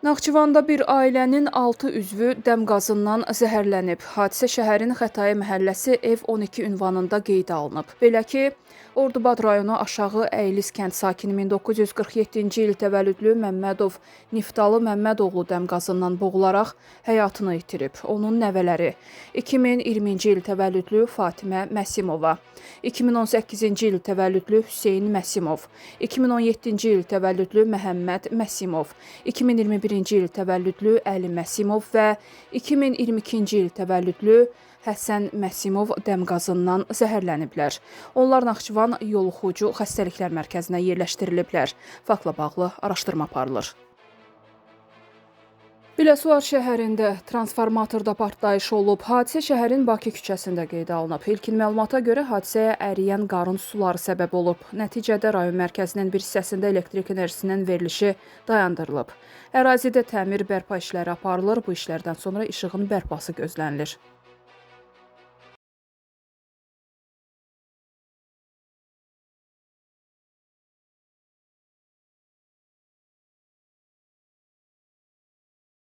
Naxçıvanda bir ailənin 6 üzvü dəm qazından zəhərlənib. Hadisə şəhərin Xətai məhəlləsi ev 12 ünvanında qeydə alınıb. Belə ki, Ordubad rayonu Aşağı Əylis kənd sakini 1947-ci il təvəllüdlü Məmmədov Niftalı Məmmədoğlu dəm qazından boğularaq həyatını itirib. Onun nəvələri 2020-ci il təvəllüdlü Fatimə Məsimova, 2018-ci il təvəllüdlü Hüseyn Məsimov, 2017-ci il təvəllüdlü Məhəmməd Məsimov, 2021-ci il təvəllüdlü Əli Məsimov və 2022-ci il təvəllüdlü Həsən Məsimov dəm qazından zəhərləniblər. Onlar Naxçıvan Yoluxucu Xəstəliklər Mərkəzinə yerləşdiriliblər. Faktla bağlı araşdırma aparılır. Biləsuvar şəhərində transformatorda partlayış olub. Hadisə şəhərin Bakı küçəsində qeydə alınıb. İlkin məlumata görə hadisəyə əriyən qarın suları səbəb olub. Nəticədə rayon mərkəzinin bir hissəsində elektrik enerjisinin verilişi dayandırılıb. Ərazidə təmir bərpa işləri aparılır. Bu işlərdən sonra işığın bərpası gözlənilir.